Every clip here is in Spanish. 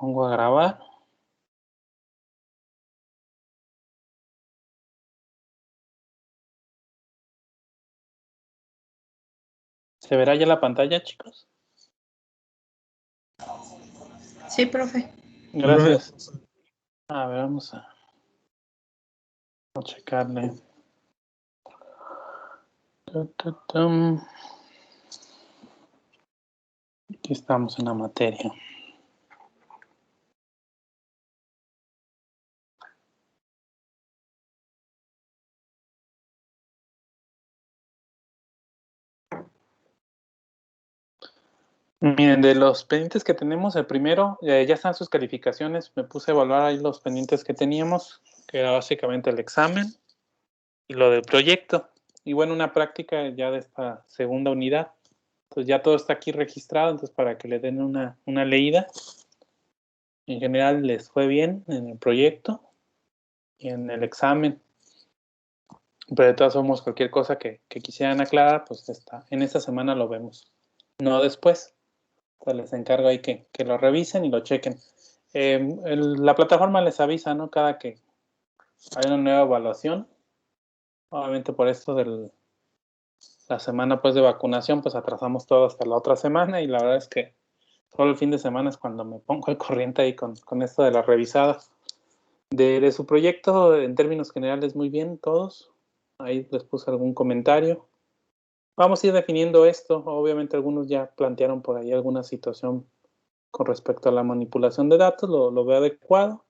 Pongo a grabar. ¿Se verá ya la pantalla, chicos? Sí, profe. Gracias. A ver, vamos a checarle. Aquí estamos en la materia. Miren, de los pendientes que tenemos, el primero, ya están sus calificaciones. Me puse a evaluar ahí los pendientes que teníamos, que era básicamente el examen y lo del proyecto. Y bueno, una práctica ya de esta segunda unidad. Entonces ya todo está aquí registrado, entonces para que le den una leída. En general les fue bien en el proyecto y en el examen. Pero de todas formas, cualquier cosa que quisieran aclarar, pues en esta semana lo vemos, no después. Pues les encargo ahí que lo revisen y lo chequen. La plataforma les avisa, ¿no? Cada que hay una nueva evaluación. Obviamente por esto de la semana pues de vacunación, pues atrasamos todo hasta la otra semana y la verdad es que solo el fin de semana es cuando me pongo al corriente ahí con esto de la revisada. De su proyecto, en términos generales, muy bien todos. Ahí les puse algún comentario. Vamos a ir definiendo esto. Obviamente algunos ya plantearon por ahí alguna situación con respecto a la manipulación de datos, lo veo adecuado.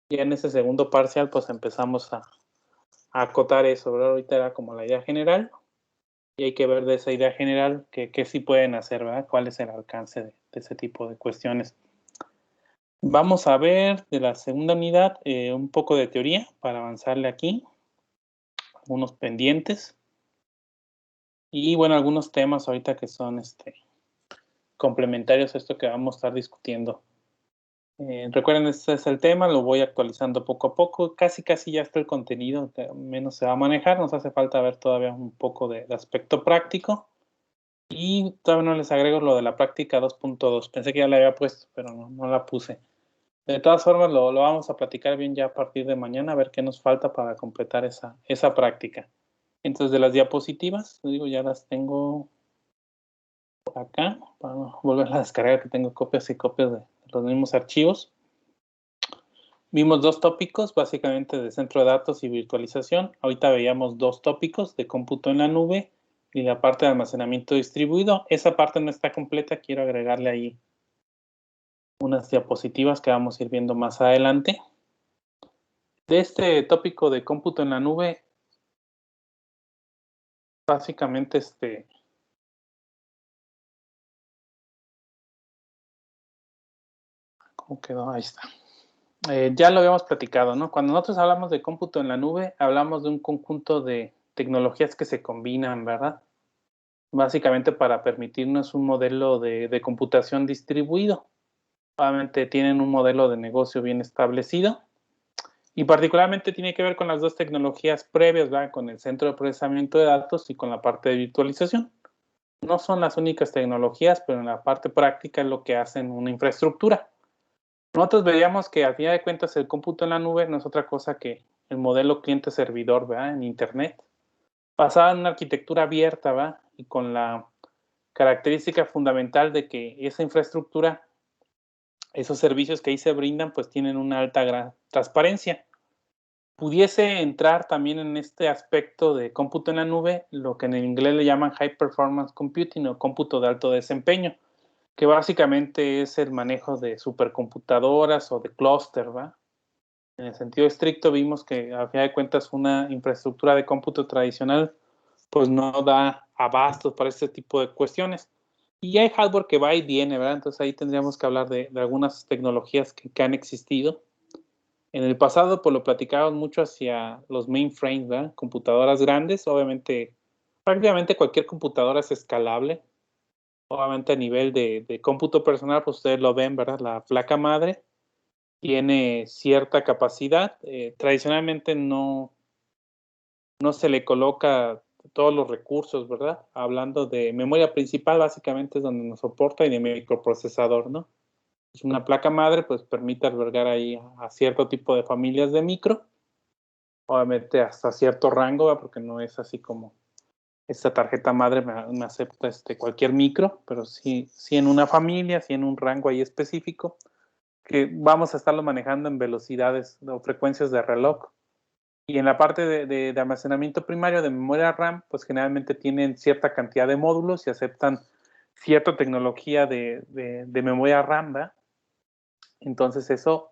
Y en ese segundo parcial pues empezamos a acotar eso, ¿verdad? Ahorita era como la idea general y hay que ver de esa idea general qué sí pueden hacer, ¿verdad? ¿Cuál es el alcance de ese tipo de cuestiones? Vamos a ver de la segunda unidad un poco de teoría para avanzarle aquí. Algunos pendientes. Y bueno, algunos temas ahorita que son complementarios a esto que vamos a estar discutiendo. Recuerden, este es el tema, lo voy actualizando poco a poco. Casi ya está el contenido, menos se va a manejar. Nos hace falta ver todavía un poco de aspecto práctico. Y todavía no les agrego lo de la práctica 2.2. Pensé que ya la había puesto, pero no la puse. De todas formas, lo vamos a platicar bien ya a partir de mañana, a ver qué nos falta para completar esa práctica. Entonces, de las diapositivas, digo, ya las tengo por acá, para no volverlas a descargar, que tengo copias y copias de los mismos archivos. Vimos dos tópicos, básicamente de centro de datos y virtualización. Ahorita veíamos dos tópicos de cómputo en la nube y la parte de almacenamiento distribuido. Esa parte no está completa, quiero agregarle ahí unas diapositivas que vamos a ir viendo más adelante. De este tópico de cómputo en la nube, básicamente ¿cómo quedó? Ahí está. Ya lo habíamos platicado, ¿no? Cuando nosotros hablamos de cómputo en la nube, hablamos de un conjunto de tecnologías que se combinan, ¿verdad? Básicamente para permitirnos un modelo de computación distribuido. Obviamente tienen un modelo de negocio bien establecido y particularmente tiene que ver con las dos tecnologías previas, ¿verdad? Con el centro de procesamiento de datos y con la parte de virtualización. No son las únicas tecnologías, pero en la parte práctica es lo que hacen una infraestructura. Nosotros veíamos que a fin de cuentas el cómputo en la nube no es otra cosa que el modelo cliente-servidor, ¿verdad? En Internet, basada en una arquitectura abierta, ¿verdad? Y con la característica fundamental de que esa infraestructura, esos servicios que ahí se brindan, pues tienen una alta transparencia. Pudiese entrar también en este aspecto de cómputo en la nube, lo que en el inglés le llaman High Performance Computing o cómputo de alto desempeño, que básicamente es el manejo de supercomputadoras o de clúster, ¿va? En el sentido estricto vimos que a fin de cuentas una infraestructura de cómputo tradicional pues no da abastos para este tipo de cuestiones. Y hay hardware que va y viene, ¿verdad? Entonces ahí tendríamos que hablar de algunas tecnologías que han existido. En el pasado, pues lo platicábamos mucho hacia los mainframes, ¿verdad? Computadoras grandes, obviamente, prácticamente cualquier computadora es escalable. Obviamente a nivel de cómputo personal, pues ustedes lo ven, ¿verdad? La placa madre tiene cierta capacidad. Tradicionalmente no se le coloca todos los recursos, ¿verdad? Hablando de memoria principal, básicamente es donde nos soporta y de microprocesador, ¿no? Pues una placa madre pues permite albergar ahí a cierto tipo de familias de micro, obviamente hasta cierto rango, ¿verdad? Porque no es así como esta tarjeta madre me acepta cualquier micro, pero sí en una familia, sí en un rango ahí específico, que vamos a estarlo manejando en velocidades o frecuencias de reloj. Y en la parte de almacenamiento primario de memoria RAM, pues generalmente tienen cierta cantidad de módulos y aceptan cierta tecnología de memoria RAM, ¿verdad? Entonces eso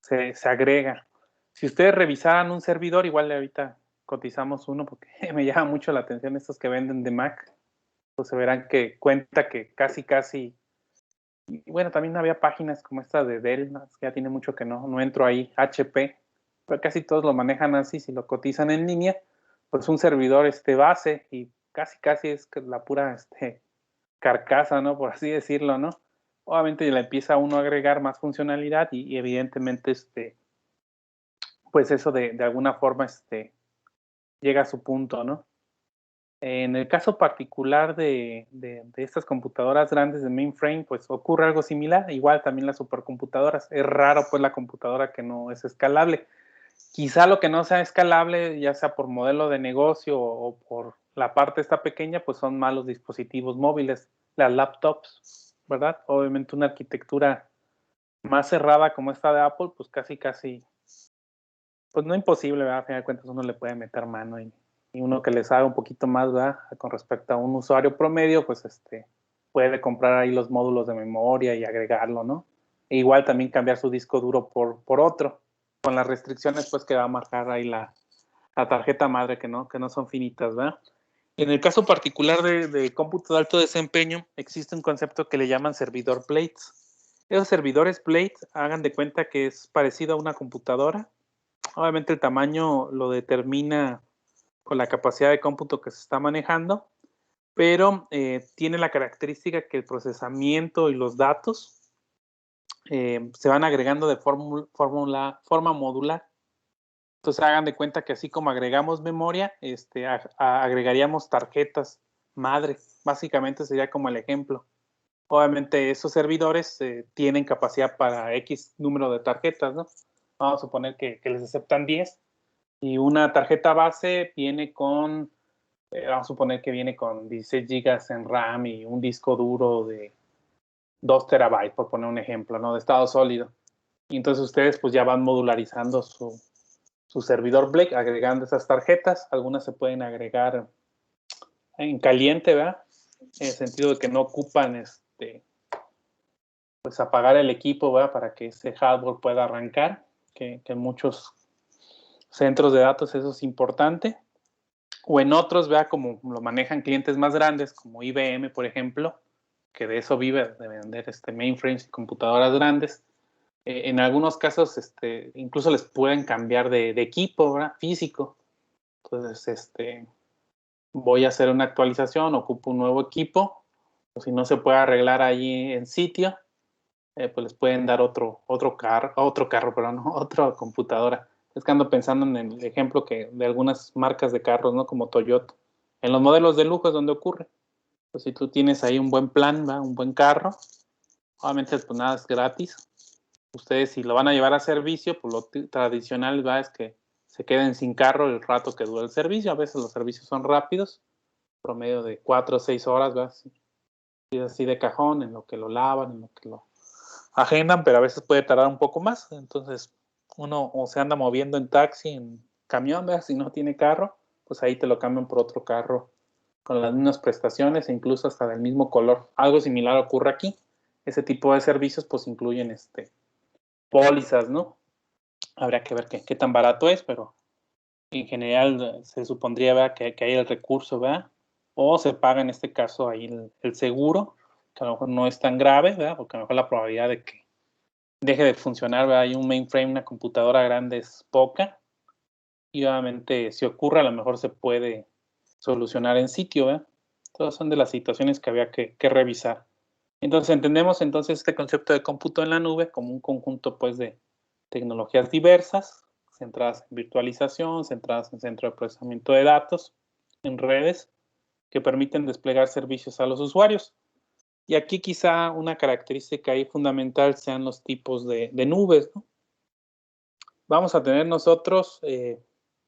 se agrega. Si ustedes revisaran un servidor, igual ahorita cotizamos uno porque me llama mucho la atención estos que venden de Mac, pues se verán que cuenta que casi, y bueno, también había páginas como esta de Dell, ¿no? Que ya tiene mucho que no entro ahí, HP, pero casi todos lo manejan así, si lo cotizan en línea, pues un servidor base y casi es la pura carcasa, ¿no? Por así decirlo, ¿no? Obviamente le empieza uno a agregar más funcionalidad y evidentemente pues eso de alguna forma llega a su punto, ¿no? En el caso particular de estas computadoras grandes de mainframe, pues ocurre algo similar, igual también las supercomputadoras. Es raro pues la computadora que no es escalable. Quizá lo que no sea escalable, ya sea por modelo de negocio o por la parte esta pequeña, pues son malos dispositivos móviles, las laptops, ¿verdad? Obviamente una arquitectura más cerrada como esta de Apple, pues casi, pues no imposible, ¿verdad? A final de cuentas uno le puede meter mano y uno que les haga un poquito más, ¿verdad? Con respecto a un usuario promedio, pues puede comprar ahí los módulos de memoria y agregarlo, ¿no? E igual también cambiar su disco duro por otro, con las restricciones pues que va a marcar ahí la tarjeta madre, que no son finitas, ¿verdad? En el caso particular de cómputo de alto desempeño, existe un concepto que le llaman servidor plates. Esos servidores plates, hagan de cuenta que es parecido a una computadora. Obviamente el tamaño lo determina con la capacidad de cómputo que se está manejando, pero tiene la característica que el procesamiento y los datos se van agregando de forma modular. Entonces hagan de cuenta que así como agregamos memoria, agregaríamos tarjetas madre. Básicamente sería como el ejemplo. Obviamente esos servidores tienen capacidad para X número de tarjetas, ¿no? Vamos a suponer que les aceptan 10 y una tarjeta base viene con, vamos a suponer que viene con 16 gigas en RAM y un disco duro de 2 terabytes, por poner un ejemplo, ¿no? De estado sólido. Y entonces ustedes pues ya van modularizando su servidor Blake, agregando esas tarjetas. Algunas se pueden agregar en caliente, ¿verdad? En el sentido de que no ocupan pues apagar el equipo, ¿verdad? Para que ese hardware pueda arrancar, que en muchos centros de datos eso es importante. O en otros, vea, como lo manejan clientes más grandes, como IBM, por ejemplo, que de eso vive, de vender mainframes y computadoras grandes. En algunos casos, incluso les pueden cambiar de equipo, ¿verdad? Físico. Entonces, voy a hacer una actualización, ocupo un nuevo equipo, o si no se puede arreglar ahí en sitio, pues les pueden dar otro carro, pero no, otra computadora. Es que ando pensando en el ejemplo de algunas marcas de carros, ¿no? Como Toyota. En los modelos de lujo es donde ocurre. Pues si tú tienes ahí un buen plan, ¿va? Un buen carro, obviamente pues nada es gratis. Ustedes si lo van a llevar a servicio, pues lo tradicional va es que se queden sin carro el rato que dura el servicio. A veces los servicios son rápidos, promedio de 4 o 6 horas, ¿va? Si es así de cajón, en lo que lo lavan, en lo que lo agendan, pero a veces puede tardar un poco más. Entonces, uno o se anda moviendo en taxi, en camión, ¿verdad? Si no tiene carro, pues ahí te lo cambian por otro carro con las mismas prestaciones e incluso hasta del mismo color. Algo similar ocurre aquí. Ese tipo de servicios pues incluyen pólizas, ¿no? Habría que ver qué tan barato es, pero en general se supondría, ¿verdad? Que hay el recurso, ¿verdad? O se paga en este caso ahí el seguro, que a lo mejor no es tan grave, ¿verdad? Porque a lo mejor la probabilidad de que deje de funcionar, ¿verdad? Hay un mainframe, una computadora grande es poca, y obviamente si ocurre a lo mejor se puede solucionar en sitio, ¿verdad? Todas son de las situaciones que había que revisar. Entonces entendemos entonces este concepto de cómputo en la nube como un conjunto pues de tecnologías diversas, centradas en virtualización, centradas en centro de procesamiento de datos, en redes, que permiten desplegar servicios a los usuarios. Y aquí quizá una característica ahí fundamental sean los tipos de nubes, ¿no? Vamos a tener nosotros,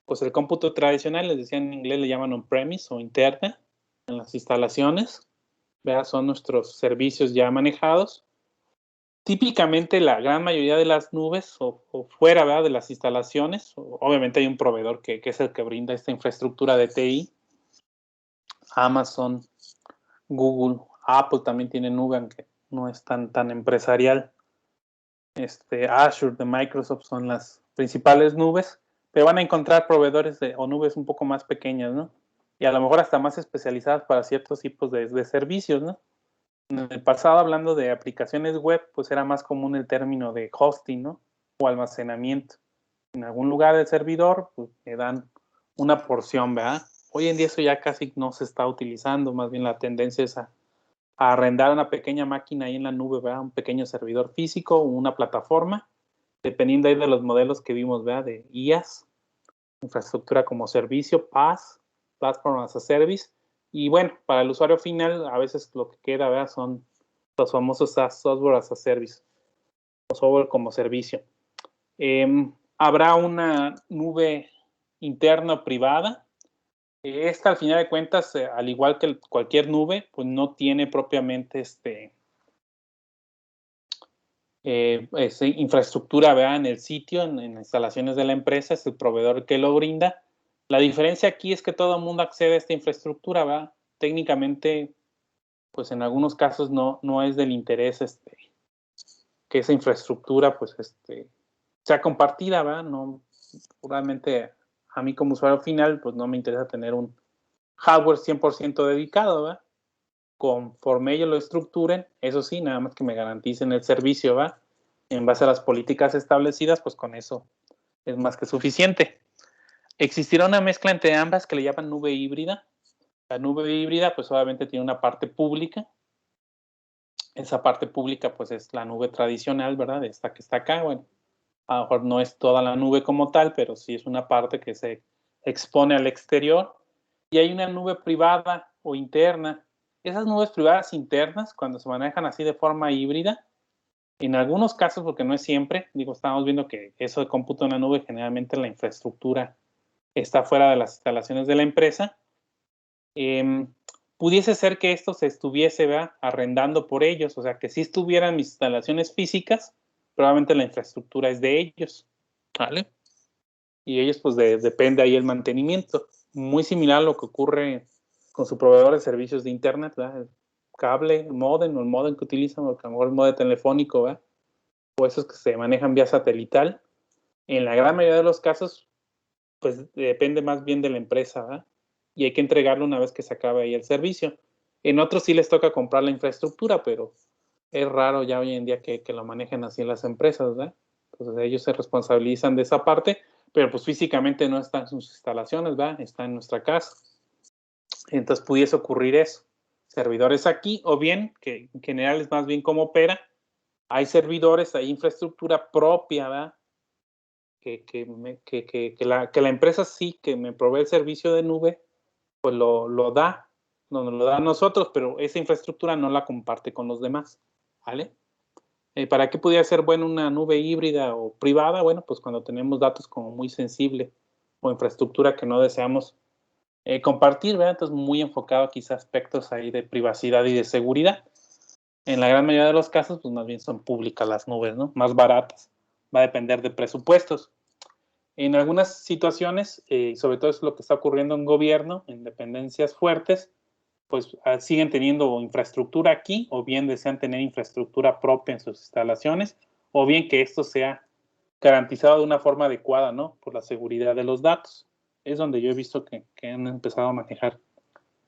pues el cómputo tradicional, les decía en inglés, le llaman on-premise o interna, en las instalaciones, ¿verdad? Son nuestros servicios ya manejados. Típicamente la gran mayoría de las nubes o fuera, ¿verdad?, de las instalaciones, obviamente hay un proveedor que es el que brinda esta infraestructura de TI, Amazon, Google, Apple también tiene nube, aunque no es tan empresarial. Azure de Microsoft son las principales nubes, pero van a encontrar proveedores o nubes un poco más pequeñas, ¿no? Y a lo mejor hasta más especializadas para ciertos tipos de servicios, ¿no? En el pasado, hablando de aplicaciones web, pues era más común el término de hosting, ¿no? O almacenamiento. En algún lugar del servidor, pues me dan una porción, ¿verdad? Hoy en día eso ya casi no se está utilizando, más bien la tendencia es a arrendar una pequeña máquina ahí en la nube, ¿verdad? Un pequeño servidor físico o una plataforma, dependiendo ahí de los modelos que vimos, ¿verdad? De IaaS, infraestructura como servicio, PaaS, Platform as a Service. Y bueno, para el usuario final, a veces lo que queda, ¿verdad?, son los famosos SaaS, Software as a Service, o software como servicio. Habrá una nube interna o privada. Esta, al final de cuentas, al igual que cualquier nube, pues no tiene propiamente infraestructura, ¿verdad?, en el sitio, en instalaciones de la empresa, es el proveedor que lo brinda. La diferencia aquí es que todo el mundo accede a esta infraestructura, ¿verdad? Técnicamente, pues en algunos casos no es del interés que esa infraestructura pues sea compartida, ¿verdad? No, realmente a mí como usuario final pues no me interesa tener un hardware 100% dedicado, ¿verdad? Conforme ellos lo estructuren, eso sí, nada más que me garanticen el servicio, ¿verdad? En base a las políticas establecidas, pues con eso es más que suficiente. Existirá una mezcla entre ambas que le llaman nube híbrida. La nube híbrida pues obviamente tiene una parte pública. Esa parte pública pues es la nube tradicional, ¿verdad? Esta que está acá, bueno, a lo mejor no es toda la nube como tal, pero sí es una parte que se expone al exterior. Y hay una nube privada o interna. Esas nubes privadas internas, cuando se manejan así de forma híbrida, en algunos casos, porque no es siempre, digo, estamos viendo que eso de cómputo en la nube, generalmente la infraestructura está fuera de las instalaciones de la empresa, pudiese ser que esto se estuviese, ¿verdad?, arrendando por ellos, o sea, que sí estuvieran mis instalaciones físicas, probablemente la infraestructura es de ellos, ¿vale? Y ellos, pues, depende ahí el mantenimiento. Muy similar a lo que ocurre con su proveedor de servicios de internet, ¿verdad? El cable, el modem o el modem que utilizan, o a lo mejor el modem telefónico, ¿verdad? O esos que se manejan vía satelital. En la gran mayoría de los casos, pues depende más bien de la empresa, ¿verdad? Y hay que entregarlo una vez que se acabe ahí el servicio. En otros sí les toca comprar la infraestructura, pero es raro ya hoy en día que lo manejen así las empresas, ¿verdad? Entonces ellos se responsabilizan de esa parte, pero pues físicamente no está en sus instalaciones, ¿verdad? Está en nuestra casa. Entonces pudiese ocurrir eso. Servidores aquí, o bien, que en general es más bien como opera, hay servidores, hay infraestructura propia, ¿verdad? Que la empresa sí que me provee el servicio de nube, pues lo da, nos lo da a nosotros, pero esa infraestructura no la comparte con los demás, ¿vale? ¿Para qué pudiera ser buena una nube híbrida o privada? Bueno, pues cuando tenemos datos como muy sensibles o infraestructura que no deseamos compartir, ¿verdad? Entonces muy enfocado quizá a aspectos ahí de privacidad y de seguridad. En la gran mayoría de los casos, pues más bien son públicas las nubes, ¿no? Más baratas. Va a depender de presupuestos. En algunas situaciones, sobre todo es lo que está ocurriendo en gobierno, en dependencias fuertes, pues siguen teniendo infraestructura aquí, o bien desean tener infraestructura propia en sus instalaciones, o bien que esto sea garantizado de una forma adecuada, ¿no? Por la seguridad de los datos. Es donde yo he visto que han empezado a manejar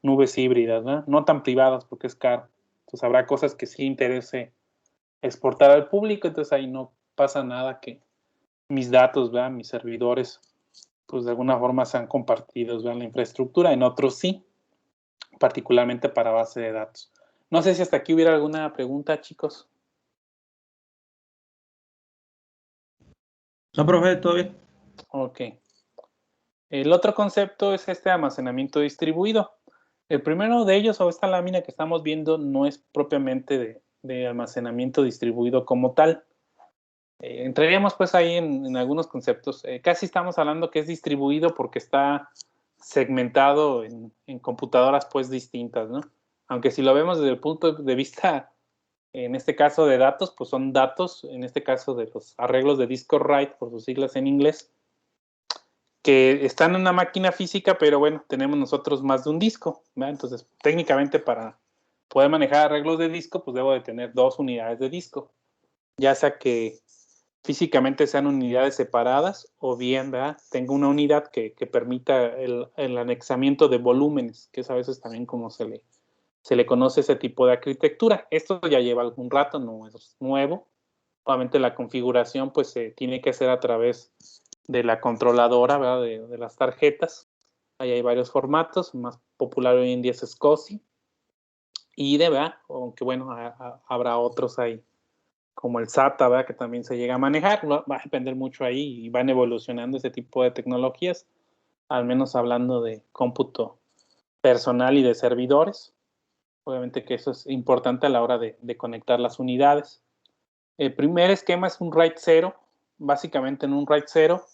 nubes híbridas, ¿no? No tan privadas porque es caro. Entonces habrá cosas que sí interese exportar al público, entonces ahí no pasa nada que mis datos, ¿verdad?, mis servidores, pues de alguna forma sean compartidos, ¿verdad?, la infraestructura, en otros sí, particularmente para base de datos. No sé si hasta aquí hubiera alguna pregunta, chicos. No, profe, todo bien. Ok. El otro concepto es este almacenamiento distribuido. El primero de ellos, o esta lámina que estamos viendo, no es propiamente de almacenamiento distribuido como tal. Entraríamos pues ahí en algunos conceptos. Casi estamos hablando que es distribuido porque está segmentado en computadoras pues distintas, ¿no? Aunque si lo vemos desde el punto de vista, en este caso de datos, pues son datos, en este caso de los arreglos de disco write, por sus siglas en inglés, que están en una máquina física, pero bueno, tenemos nosotros más de un disco, ¿verdad? Entonces, técnicamente para poder manejar arreglos de disco, pues debo de tener 2 unidades de disco, ya sea que físicamente sean unidades separadas o bien, ¿verdad? Tengo una unidad que permita el anexamiento de volúmenes, que es a veces también como se le conoce ese tipo de arquitectura. Esto ya lleva algún rato, no es nuevo. Obviamente la configuración pues se tiene que hacer a través de la controladora, ¿verdad? De las tarjetas. Ahí hay varios formatos, más popular hoy en día es SCSI y de, ¿verdad? Aunque bueno, habrá otros ahí como el SATA, ¿verdad? Que también se llega a manejar, va a depender mucho ahí y van evolucionando ese tipo de tecnologías, al menos hablando de cómputo personal y de servidores. Obviamente que eso es importante a la hora de conectar las unidades. El primer esquema es un RAID 0. Básicamente en un RAID 0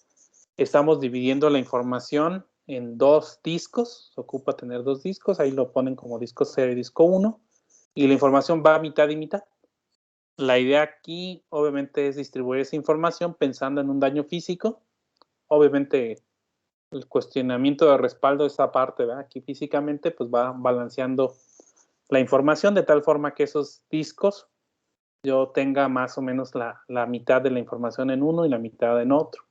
estamos dividiendo la información en 2 discos. Se ocupa tener 2 discos. Ahí lo ponen como disco 0 y disco 1. Y la información va a mitad y mitad. La idea aquí, obviamente, es distribuir esa información pensando en un daño físico. Obviamente, el cuestionamiento de respaldo de esa parte, ¿verdad? Aquí físicamente, pues va balanceando la información de tal forma que esos discos yo tenga más o menos la mitad de la información en uno y la mitad en otro.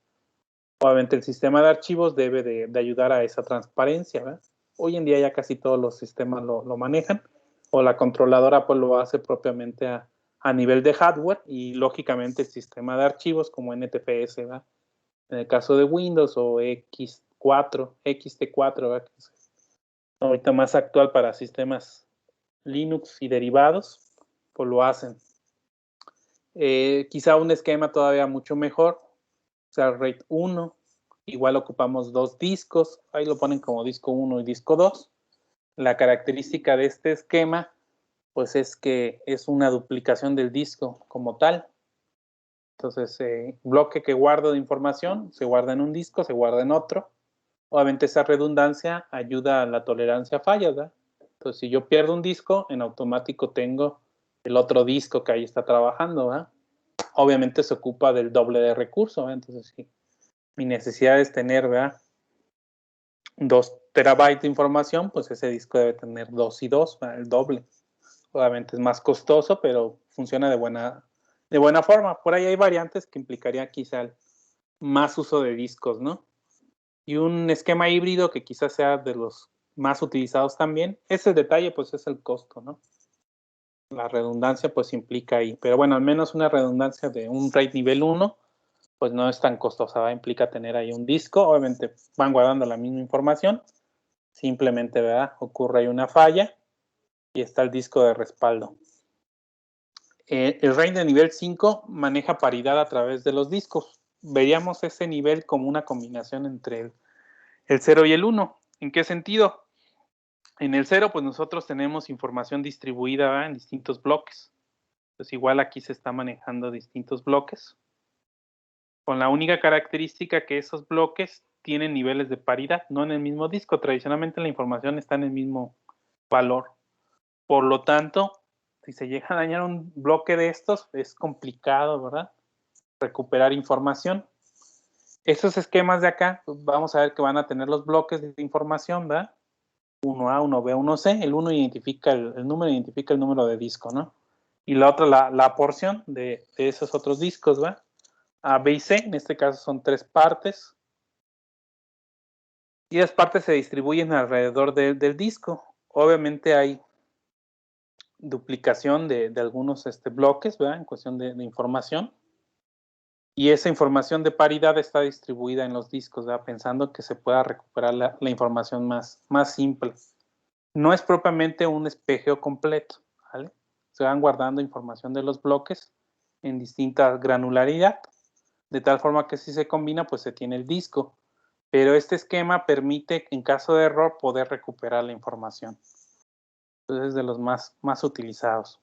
Obviamente el sistema de archivos debe de ayudar a esa transparencia, ¿verdad? Hoy en día ya casi todos los sistemas lo manejan, o la controladora pues lo hace propiamente a nivel de hardware y lógicamente el sistema de archivos como NTFS, ¿verdad? En el caso de Windows o X4, XT4, ¿verdad? Que es ahorita más actual para sistemas Linux y derivados, pues lo hacen. Quizá un esquema todavía mucho mejor, o sea, RAID 1, igual ocupamos 2 discos, ahí lo ponen como disco 1 y disco 2. La característica de este esquema, pues es que es una duplicación del disco como tal. Entonces, bloque que guardo de información, se guarda en un disco, se guarda en otro. Obviamente esa redundancia ayuda a la tolerancia a fallas, ¿verdad? Entonces, si yo pierdo un disco, en automático tengo el otro disco que ahí está trabajando, ¿verdad? Obviamente se ocupa del doble de recurso, ¿verdad? Entonces, si mi necesidad es tener, ¿verdad? 2 terabytes de información, pues ese disco debe tener 2 y 2, ¿verdad? El doble. Obviamente es más costoso, pero funciona de buena forma. Por ahí hay variantes que implicarían quizá más uso de discos, ¿no? Y un esquema híbrido que quizás sea de los más utilizados también. Ese detalle, pues, es el costo, ¿no? La redundancia, pues, implica ahí. Pero bueno, al menos una redundancia de un RAID nivel 1, pues no es tan costosa, ¿verdad? Implica tener ahí un disco. Obviamente van guardando la misma información. Simplemente, ¿verdad? Ocurre ahí una falla y está el disco de respaldo. El RAID de nivel 5 maneja paridad a través de los discos. Veríamos ese nivel como una combinación entre el 0 y el 1. ¿En qué sentido? En el 0, pues nosotros tenemos información distribuida, ¿verdad? En distintos bloques. Pues igual aquí se está manejando distintos bloques, con la única característica que esos bloques tienen niveles de paridad, no en el mismo disco. Tradicionalmente la información está en el mismo valor. Por lo tanto, si se llega a dañar un bloque de estos, es complicado, ¿verdad? Recuperar información. Estos esquemas de acá, pues vamos a ver que van a tener los bloques de información, ¿verdad? 1A, 1B, 1C. El 1 identifica el número, identifica el número de disco, ¿no? Y la otra, la porción de esos otros discos, ¿verdad? A, B y C, en este caso son 3 partes. Y las partes se distribuyen alrededor del disco. Obviamente hay duplicación de algunos bloques, ¿verdad? En cuestión de información. Y esa información de paridad está distribuida en los discos, ¿verdad? Pensando que se pueda recuperar la información más simple. No es propiamente un espejeo completo, ¿vale? Se van guardando información de los bloques en distinta granularidad, de tal forma que si se combina, pues se tiene el disco. Pero este esquema permite, en caso de error, poder recuperar la información. Entonces es de los más utilizados.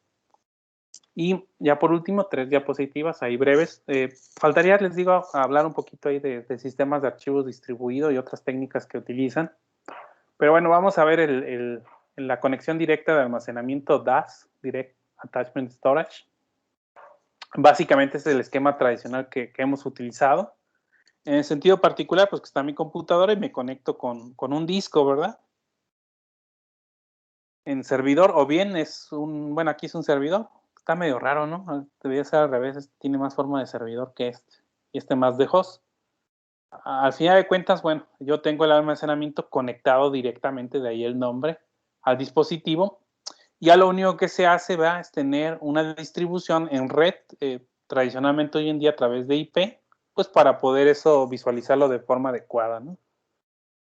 Y ya por último, 3 diapositivas ahí breves. Faltaría, les digo, hablar un poquito ahí de sistemas de archivos distribuidos y otras técnicas que utilizan. Pero bueno, vamos a ver la conexión directa de almacenamiento DAS, Direct Attachment Storage. Básicamente es el esquema tradicional que hemos utilizado. En el sentido particular, pues que está mi computadora y me conecto con un disco, ¿verdad? En servidor, o bien bueno, aquí es un servidor. Está medio raro, ¿no? Debería ser al revés, tiene más forma de servidor que este. Y este más de host. Al final de cuentas, bueno, yo tengo el almacenamiento conectado directamente, de ahí el nombre, al dispositivo. Ya lo único que se hace, ¿verdad?, es tener una distribución en red, tradicionalmente hoy en día a través de IP, pues para poder eso visualizarlo de forma adecuada, ¿no?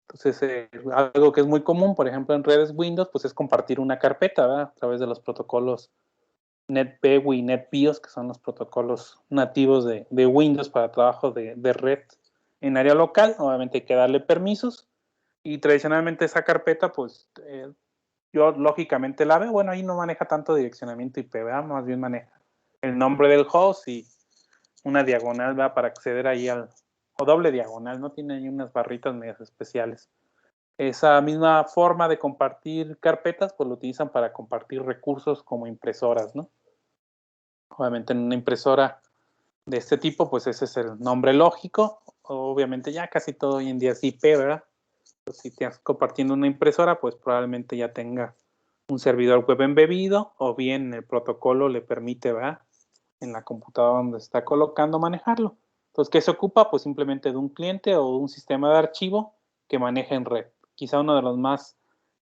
Entonces, algo que es muy común, por ejemplo, en redes Windows, pues es compartir una carpeta, ¿verdad?, a través de los protocolos NetBEUI y NetBIOS, que son los protocolos nativos de Windows para trabajo de red en área local. Obviamente hay que darle permisos, y tradicionalmente esa carpeta, pues, yo lógicamente la veo. Bueno, ahí no maneja tanto direccionamiento IP, ¿verdad? Más bien maneja el nombre del host y una diagonal, ¿verdad?, para acceder ahí o doble diagonal, ¿no? Tiene ahí unas barritas medias especiales. Esa misma forma de compartir carpetas, pues lo utilizan para compartir recursos como impresoras, ¿no? Obviamente en una impresora de este tipo, pues ese es el nombre lógico. Obviamente ya casi todo hoy en día es IP, ¿verdad? Pues si estás compartiendo una impresora, pues probablemente ya tenga un servidor web embebido, o bien el protocolo le permite, ¿verdad?, en la computadora donde está colocando, manejarlo. Entonces, ¿qué se ocupa? Pues simplemente de un cliente o un sistema de archivo que maneje en red. Quizá uno de los más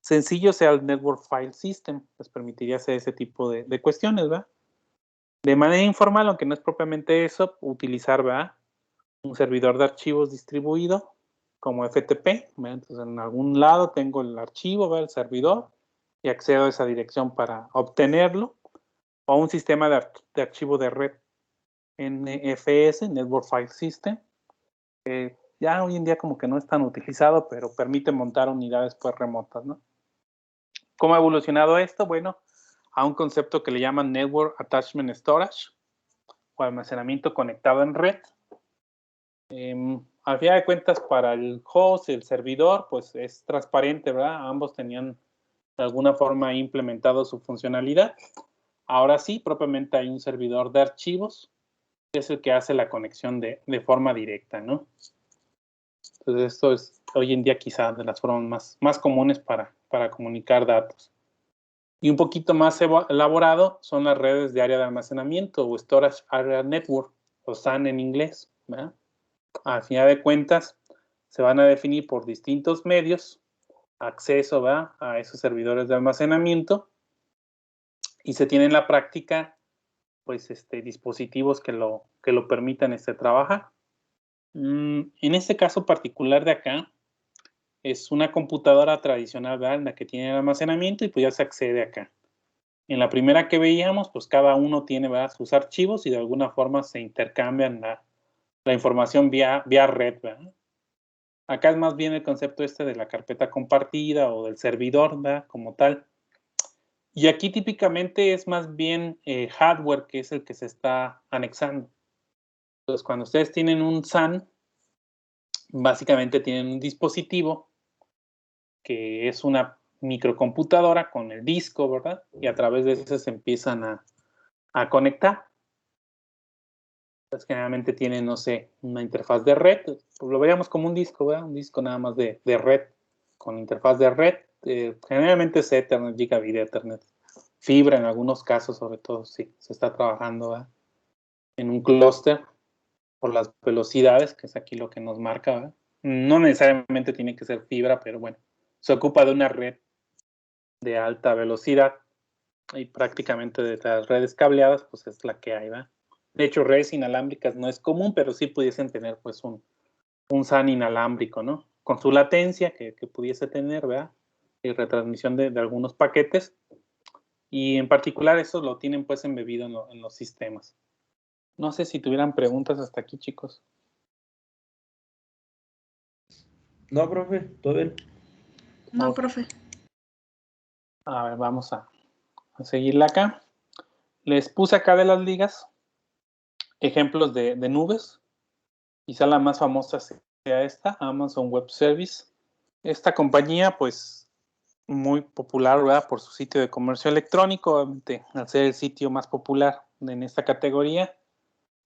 sencillos sea el Network File System, les permitiría hacer ese tipo de cuestiones, ¿verdad? De manera informal, aunque no es propiamente eso, utilizar, ¿verdad?, un servidor de archivos distribuido como FTP, ¿verdad? Entonces en algún lado tengo el archivo, ¿verdad?, el servidor, y accedo a esa dirección para obtenerlo, o un sistema de archivo de red, NFS, Network File System. Ya hoy en día como que no es tan utilizado, pero permite montar unidades pues remotas, ¿no? ¿Cómo ha evolucionado esto? Bueno, a un concepto que le llaman Network Attachment Storage, o almacenamiento conectado en red. Al final de cuentas, para el host y el servidor, pues es transparente, ¿verdad? Ambos tenían de alguna forma implementado su funcionalidad. Ahora sí, propiamente hay un servidor de archivos, que es el que hace la conexión de forma directa, ¿no? Entonces, esto es hoy en día quizá de las formas más comunes para comunicar datos. Y un poquito más elaborado son las redes de área de almacenamiento, o Storage Area Network, o SAN en inglés, ¿verdad? Al final de cuentas, se van a definir por distintos medios acceso, ¿verdad?, a esos servidores de almacenamiento, y se tiene en la práctica, pues, dispositivos que lo permitan trabajar. En este caso particular de acá, es una computadora tradicional, ¿verdad?, en la que tiene el almacenamiento, y pues ya se accede acá. En la primera que veíamos, pues cada uno tiene, ¿verdad?, sus archivos, y de alguna forma se intercambian la información vía red, ¿verdad? Acá es más bien el concepto de la carpeta compartida o del servidor, ¿verdad?, como tal. Y aquí típicamente es más bien hardware que es el que se está anexando. Entonces, cuando ustedes tienen un SAN, básicamente tienen un dispositivo que es una microcomputadora con el disco, ¿verdad? Y a través de eso se empiezan a conectar. Pues generalmente tienen, no sé, una interfaz de red, pues lo veríamos como un disco, ¿verdad? Un disco nada más de red, con interfaz de red, generalmente es Ethernet, Gigabit Ethernet, fibra en algunos casos, sobre todo si se está trabajando, ¿verdad?, en un clúster, por las velocidades, que es aquí lo que nos marca, ¿verdad? No necesariamente tiene que ser fibra, pero bueno, se ocupa de una red de alta velocidad, y prácticamente de las redes cableadas, pues es la que hay, ¿verdad? De hecho, redes inalámbricas no es común, pero sí pudiesen tener pues un SAN inalámbrico, ¿no? Con su latencia que pudiese tener, ¿verdad?, y retransmisión de algunos paquetes, y en particular eso lo tienen pues embebido en los sistemas. No sé si tuvieran preguntas hasta aquí, chicos. No, profe, todo bien. No, Ok. profe. A ver, vamos a seguirla acá. Les puse acá de las ligas ejemplos de nubes. Quizá la más famosa sea esta, Amazon Web Service. Esta compañía, pues, muy popular, ¿verdad? Por su sitio de comercio electrónico, obviamente, al ser el sitio más popular en esta categoría,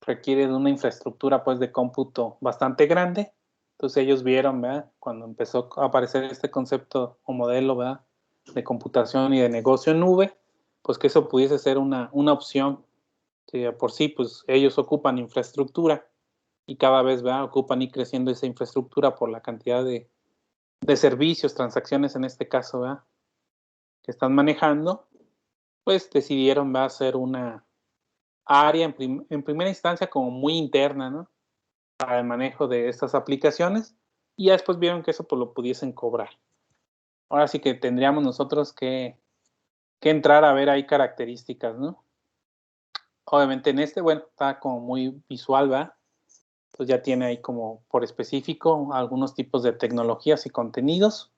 requiere de una infraestructura, pues, de cómputo bastante grande. Entonces ellos vieron, ¿verdad? Cuando empezó a aparecer este concepto o modelo, ¿verdad? De computación y de negocio en nube, pues que eso pudiese ser una opción. Que por sí, pues, ellos ocupan infraestructura y cada vez, ¿verdad? Ocupan ir creciendo esa infraestructura por la cantidad de servicios, transacciones en este caso, ¿verdad? Que están manejando, pues decidieron, ¿verdad? Hacer una área en primera instancia como muy interna, ¿no? Para el manejo de estas aplicaciones y ya después vieron que eso pues lo pudiesen cobrar. Ahora sí que tendríamos nosotros que entrar a ver ahí características, ¿no? Obviamente en este, bueno, está como muy visual, ¿verdad? Pues ya tiene ahí como por específico algunos tipos de tecnologías y contenidos.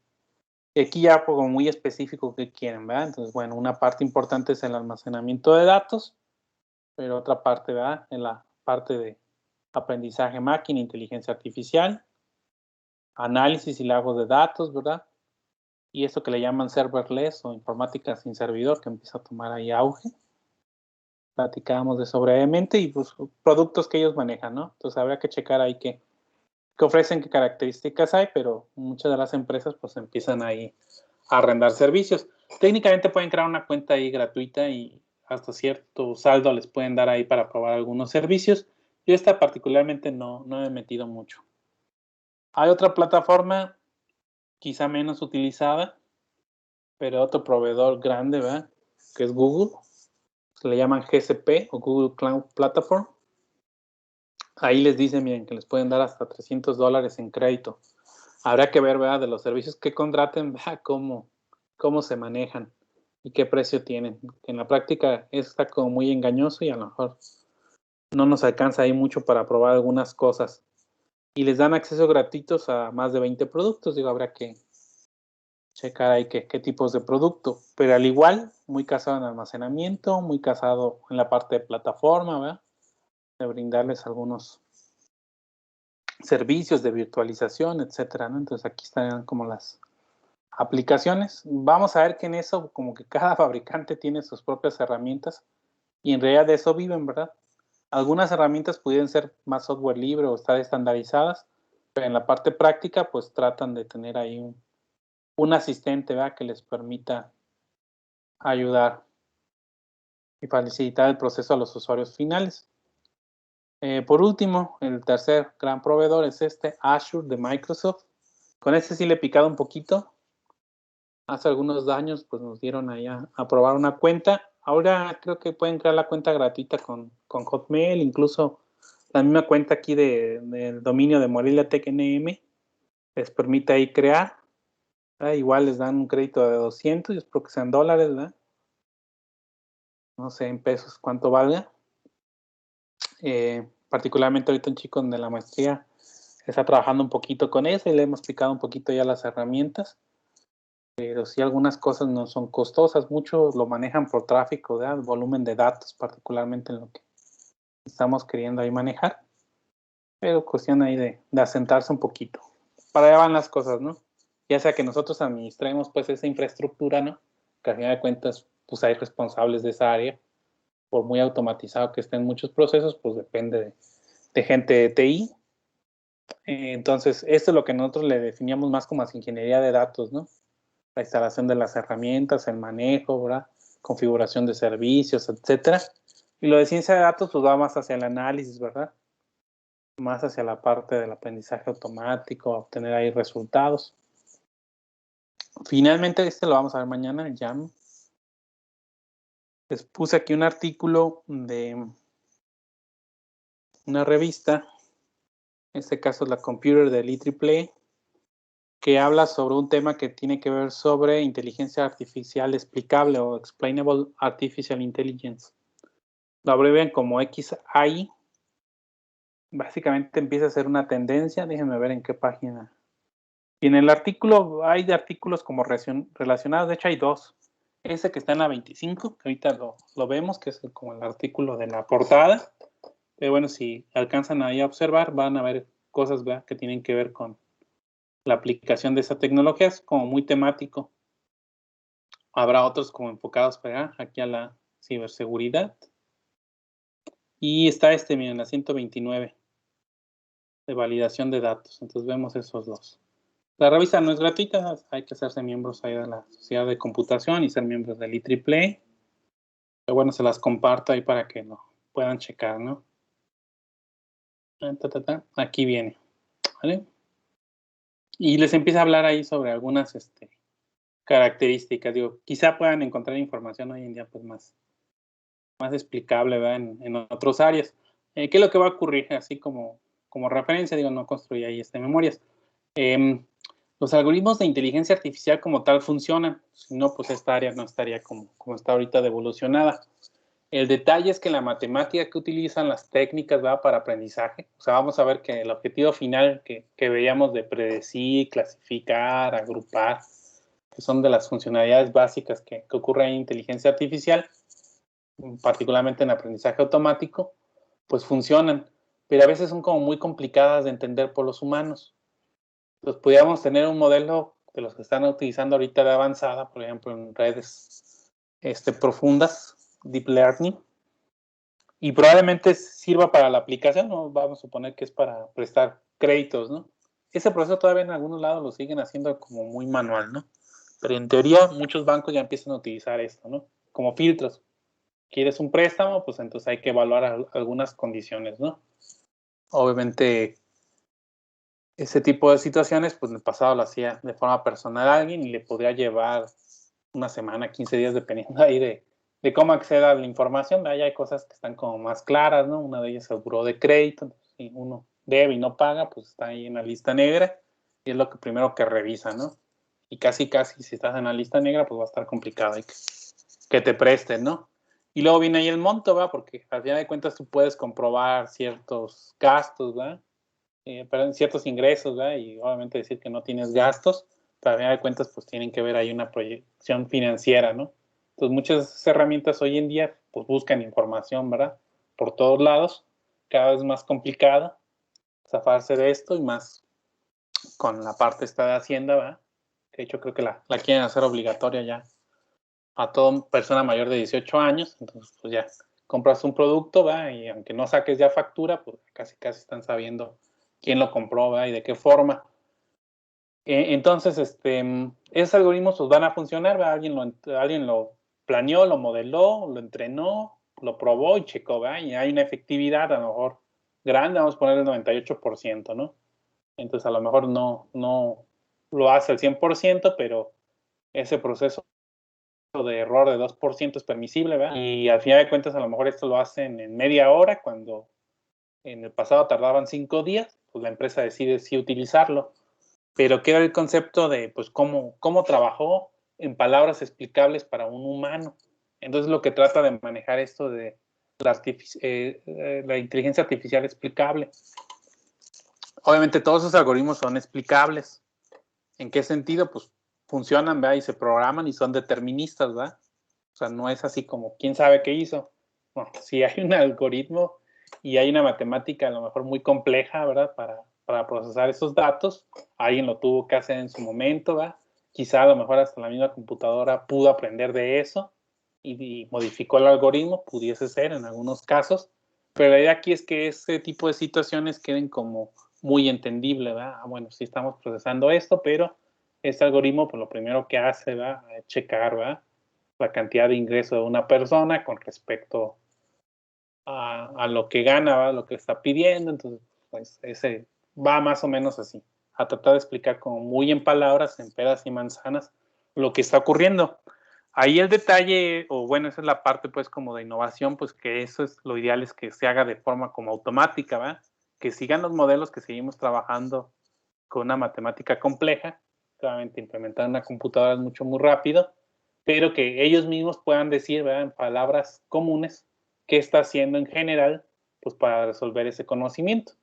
Y aquí ya como muy específico qué quieren, ¿verdad? Entonces, bueno, una parte importante es el almacenamiento de datos, pero otra parte, ¿verdad? En la parte de aprendizaje máquina, inteligencia artificial, análisis y lago de datos, ¿verdad? Y esto que le llaman serverless o informática sin servidor, que empieza a tomar ahí auge. Platicábamos de eso brevemente y pues productos que ellos manejan, ¿no? Entonces habrá que checar ahí qué ofrecen, qué características hay, pero muchas de las empresas pues empiezan ahí a arrendar servicios. Técnicamente pueden crear una cuenta ahí gratuita y hasta cierto saldo les pueden dar ahí para probar algunos servicios. Yo esta particularmente no he metido mucho. Hay otra plataforma quizá menos utilizada, pero otro proveedor grande, ¿verdad? Que es Google. Se le llaman GCP o Google Cloud Platform. Ahí les dicen, miren, que les pueden dar hasta $300 en crédito. Habrá que ver, ¿verdad? De los servicios que contraten, ¿verdad? Cómo se manejan y qué precio tienen. En la práctica está como muy engañoso y a lo mejor no nos alcanza ahí mucho para probar algunas cosas. Y les dan acceso gratuitos a más de 20 productos. Digo, habrá que checar ahí qué tipos de producto. Pero al igual, muy casado en almacenamiento, muy casado en la parte de plataforma, ¿verdad? De brindarles algunos servicios de virtualización, etcétera, ¿no? Entonces aquí están como las aplicaciones. Vamos a ver que en eso como que cada fabricante tiene sus propias herramientas y en realidad de eso viven, ¿verdad? Algunas herramientas pudieran ser más software libre o estar estandarizadas, pero en la parte práctica pues tratan de tener ahí un asistente, ¿verdad? Que les permita ayudar y facilitar el proceso a los usuarios finales. Por último, el tercer gran proveedor es Azure de Microsoft. Con este sí le he picado un poquito. Hace algunos años pues nos dieron ahí a probar una cuenta. Ahora creo que pueden crear la cuenta gratuita con Hotmail, incluso la misma cuenta aquí del dominio de Morelia Tech NM les permite ahí crear. Igual les dan un crédito de 200, yo espero que sean dólares, ¿verdad? No sé en pesos cuánto valga. Particularmente ahorita un chico de la maestría está trabajando un poquito con eso y le hemos explicado un poquito ya las herramientas. Pero sí algunas cosas no son costosas, mucho lo manejan por tráfico, ¿verdad? Volumen de datos, particularmente en lo que estamos queriendo ahí manejar, pero cuestión ahí de asentarse un poquito. Para allá van las cosas, ¿no? Ya sea que nosotros administremos pues esa infraestructura, ¿no? Que al final de cuentas pues hay responsables de esa área, por muy automatizado que estén muchos procesos, pues depende de gente de TI. Entonces, esto es lo que nosotros le definíamos más como ingeniería de datos, ¿no? La instalación de las herramientas, el manejo, ¿verdad? Configuración de servicios, etcétera. Y lo de ciencia de datos pues va más hacia el análisis, ¿verdad? Más hacia la parte del aprendizaje automático, obtener ahí resultados. Finalmente, lo vamos a ver mañana, el JAM. Les puse aquí un artículo de una revista, en este caso es la Computer del IEEE, que habla sobre un tema que tiene que ver sobre inteligencia artificial explicable o Explainable Artificial Intelligence. Lo abrevian como XAI. Básicamente empieza a ser una tendencia, déjenme ver en qué página. Y en el artículo hay de artículos como relacionados, de hecho hay dos. ese que está en la 25, que ahorita lo vemos, que es como el artículo de la portada. Pero bueno, si alcanzan ahí a observar, van a ver cosas, ¿verdad?, que tienen que ver con la aplicación de esa tecnología. Es como muy temático. Habrá otros como enfocados para aquí a la ciberseguridad. Y está miren, la 129 de validación de datos. Entonces vemos esos dos. La revista no es gratuita, hay que hacerse miembros ahí de la Sociedad de Computación y ser miembros del IEEE. Pero bueno, se las comparto ahí para que lo puedan checar, ¿no? Aquí viene, ¿vale? Y les empieza a hablar ahí sobre algunas características. Digo, quizá puedan encontrar información hoy en día pues más explicable, ¿verdad?, en otras áreas. ¿Qué es lo que va a ocurrir? Así como referencia, digo, no construí ahí memorias. Los algoritmos de inteligencia artificial como tal funcionan, si no, pues esta área no estaría como está ahorita de evolucionada. El detalle es que la matemática que utilizan, las técnicas, ¿verdad?, para aprendizaje, o sea, vamos a ver que el objetivo final que veíamos de predecir, clasificar, agrupar, que son de las funcionalidades básicas que ocurren en inteligencia artificial, particularmente en aprendizaje automático, pues funcionan, pero a veces son como muy complicadas de entender por los humanos. Entonces, podríamos tener un modelo de los que están utilizando ahorita de avanzada, por ejemplo, en redes profundas, deep learning, y probablemente sirva para la aplicación, ¿no? Vamos a suponer que es para prestar créditos, ¿no? Ese proceso todavía en algunos lados lo siguen haciendo como muy manual, ¿no? Pero en teoría muchos bancos ya empiezan a utilizar esto, ¿no? Como filtros. ¿Quieres un préstamo? Pues entonces hay que evaluar algunas condiciones, ¿no? Obviamente, ese tipo de situaciones, pues en el pasado lo hacía de forma personal a alguien y le podría llevar una semana, 15 días, dependiendo ahí de cómo acceda a la información. Ahí hay cosas que están como más claras, ¿no? Una de ellas es el buró de crédito. Si uno debe y no paga, pues está ahí en la lista negra y es lo que primero que revisa, ¿no? Y casi, si estás en la lista negra, pues va a estar complicado ahí que te presten, ¿no? Y luego viene ahí el monto, ¿va? Porque al final de cuentas tú puedes comprobar ciertos gastos, ¿va? Perdón, ciertos ingresos, ¿va? Y obviamente decir que no tienes gastos, pero al final de cuentas pues tienen que ver ahí una proyección financiera, ¿no? Entonces muchas herramientas hoy en día pues buscan información, ¿verdad? Por todos lados, cada vez más complicado zafarse de esto y más con la parte esta de Hacienda, ¿va? Que de hecho creo que la quieren hacer obligatoria ya a toda persona mayor de 18 años, entonces pues ya compras un producto, ¿va? Y aunque no saques ya factura, pues casi están sabiendo quién lo compró, ¿va? Y de qué forma. Entonces, esos algoritmos pues van a funcionar, ¿va? Alguien lo planeó, lo modeló, lo entrenó, lo probó y checó, ¿va? Y hay una efectividad a lo mejor grande, vamos a poner el 98%, ¿no? Entonces a lo mejor no lo hace al 100%, pero ese proceso de error de 2% es permisible, ¿verdad? Y al final de cuentas, a lo mejor esto lo hacen en media hora, cuando en el pasado tardaban 5 días, pues la empresa decide sí utilizarlo. Pero queda el concepto de, pues, cómo trabajó en palabras explicables para un humano. Entonces, lo que trata de manejar esto de la inteligencia artificial explicable. Obviamente, todos esos algoritmos son explicables. ¿En qué sentido? Pues funcionan, ¿verdad? Y se programan y son deterministas, ¿verdad? O sea, no es así como, ¿quién sabe qué hizo? No, si hay un algoritmo y hay una matemática a lo mejor muy compleja, ¿verdad? Para procesar esos datos, alguien lo tuvo que hacer en su momento, ¿verdad? Quizá a lo mejor hasta la misma computadora pudo aprender de eso y modificó el algoritmo, pudiese ser en algunos casos, pero la idea aquí es que ese tipo de situaciones queden como muy entendible, ¿verdad? Bueno, sí estamos procesando esto, pero este algoritmo, pues lo primero que hace, ¿verdad? Es checar, ¿verdad? La cantidad de ingreso de una persona con respecto a lo que gana, ¿verdad? Lo que está pidiendo. Entonces, pues ese va más o menos así, a tratar de explicar como muy en palabras, en peras y manzanas, lo que está ocurriendo. Ahí el detalle, o bueno, esa es la parte pues como de innovación, pues que eso es lo ideal, es que se haga de forma como automática, ¿verdad? Que sigan los modelos que seguimos trabajando con una matemática compleja, claramente implementar una computadora es mucho, muy rápido, pero que ellos mismos puedan decir, ¿verdad?, en palabras comunes, qué está haciendo en general, pues para resolver ese conocimiento.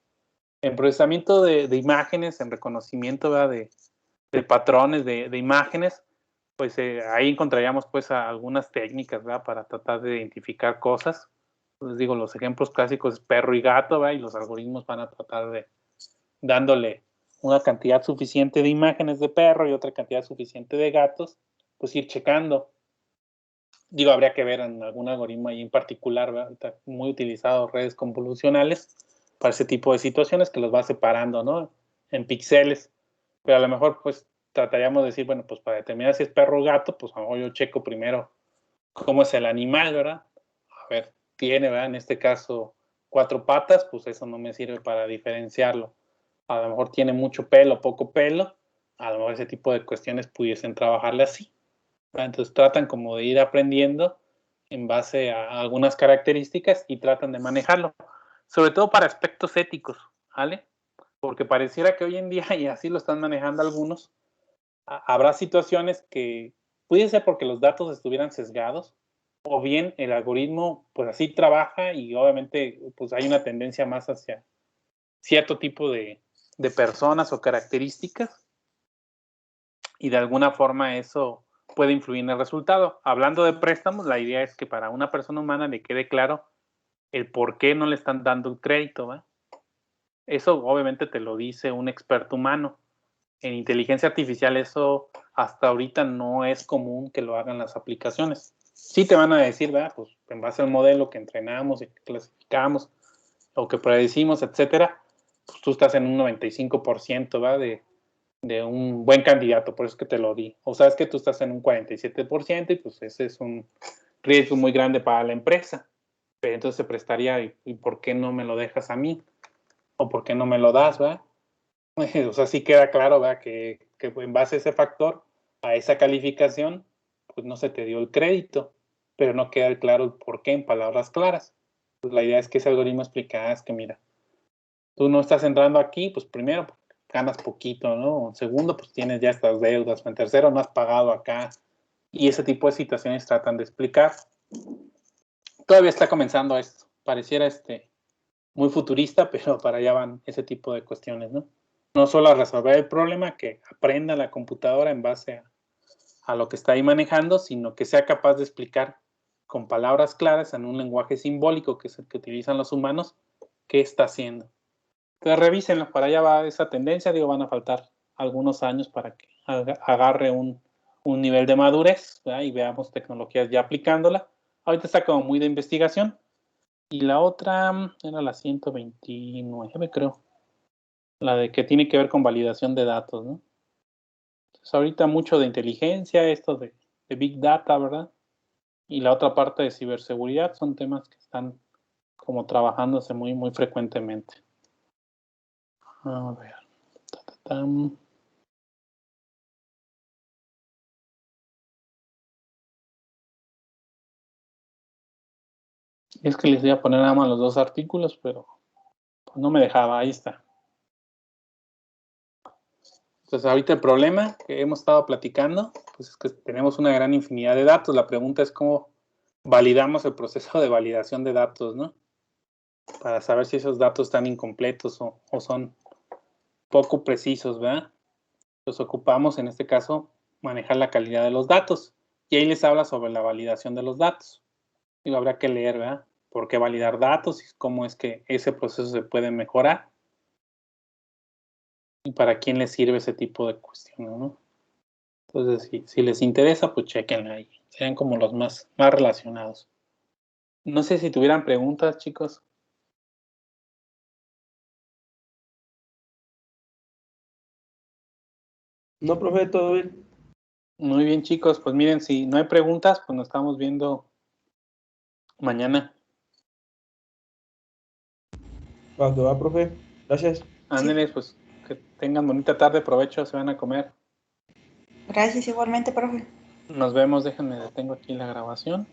En procesamiento de imágenes, en reconocimiento, ¿verdad?, de patrones de imágenes, pues ahí encontraríamos pues algunas técnicas, ¿verdad? Para tratar de identificar cosas. Les digo, los ejemplos clásicos es perro y gato, ¿verdad? Y los algoritmos van a tratar de dándole una cantidad suficiente de imágenes de perro y otra cantidad suficiente de gatos, pues ir checando. Digo, habría que ver en algún algoritmo ahí en particular, ¿verdad? Está muy utilizado redes convolucionales para ese tipo de situaciones que los va separando, ¿no? En píxeles. Pero a lo mejor, pues, trataríamos de decir, bueno, pues para determinar si es perro o gato, pues a lo mejor yo checo primero cómo es el animal, ¿verdad? A ver, tiene, ¿verdad? En este caso, 4 patas, pues eso no me sirve para diferenciarlo. A lo mejor tiene mucho pelo, poco pelo, a lo mejor ese tipo de cuestiones pudiesen trabajarle así. Entonces tratan como de ir aprendiendo en base a algunas características y tratan de manejarlo, sobre todo para aspectos éticos, ¿vale? Porque pareciera que hoy en día, y así lo están manejando algunos, habrá situaciones que puede ser porque los datos estuvieran sesgados, o bien el algoritmo pues así trabaja y obviamente pues hay una tendencia más hacia cierto tipo de personas o características y de alguna forma eso puede influir en el resultado. Hablando de préstamos, la idea es que para una persona humana le quede claro el por qué no le están dando el crédito, ¿va? Eso obviamente te lo dice un experto humano. En inteligencia artificial eso hasta ahorita no es común que lo hagan las aplicaciones. Sí te van a decir, ¿verdad? Pues en base al modelo que entrenamos y que clasificamos o que predecimos, etcétera, pues tú estás en un 95%, ¿verdad? De un buen candidato, por eso es que te lo di. O sabes que tú estás en un 47% y pues ese es un riesgo muy grande para la empresa. Pero entonces se prestaría, ¿y por qué no me lo dejas a mí? ¿O por qué no me lo das, va? O sea, sí queda claro, ¿verdad? Que en base a ese factor, a esa calificación, pues no se te dio el crédito, pero no queda claro el por qué en palabras claras. Pues la idea es que ese algoritmo explica, es que mira, tú no estás entrando aquí, pues primero ganas poquito, ¿no? En segundo, pues tienes ya estas deudas. En tercero, no has pagado acá. Y ese tipo de situaciones tratan de explicar. Todavía está comenzando esto. Pareciera muy futurista, pero para allá van ese tipo de cuestiones, ¿no? No solo a resolver el problema, que aprenda la computadora en base a lo que está ahí manejando, sino que sea capaz de explicar con palabras claras en un lenguaje simbólico, que es el que utilizan los humanos, qué está haciendo. Entonces revísenlo, para allá va esa tendencia, digo, van a faltar algunos años para que agarre un nivel de madurez, ¿verdad? Y veamos tecnologías ya aplicándola. Ahorita está como muy de investigación. Y la otra era la 129, creo, la de que tiene que ver con validación de datos, ¿no? Entonces ahorita mucho de inteligencia, esto de Big Data, ¿verdad? Y la otra parte de ciberseguridad son temas que están como trabajándose muy, muy frecuentemente. A ver. Es que les iba a poner nada más los 2 artículos, pero pues no me dejaba, ahí está. Entonces ahorita el problema que hemos estado platicando, pues es que tenemos una gran infinidad de datos. La pregunta es cómo validamos el proceso de validación de datos, ¿no? Para saber si esos datos están incompletos o son poco precisos, ¿verdad? Los ocupamos, en este caso, manejar la calidad de los datos. Y ahí les habla sobre la validación de los datos. Y habrá que leer, ¿verdad? ¿Por qué validar datos? Y cómo es que ese proceso se puede mejorar. Y para quién les sirve ese tipo de cuestiones, ¿no? Entonces, si les interesa, pues chequenla ahí. Serían como los más relacionados. No sé si tuvieran preguntas, chicos. No, profe, todo bien. Muy bien, chicos. Pues miren, si no hay preguntas, pues nos estamos viendo mañana. Va, que va, profe. Gracias. Ándeles, pues que tengan bonita tarde, provecho, se van a comer. Gracias igualmente, profe. Nos vemos, déjenme, detengo aquí la grabación.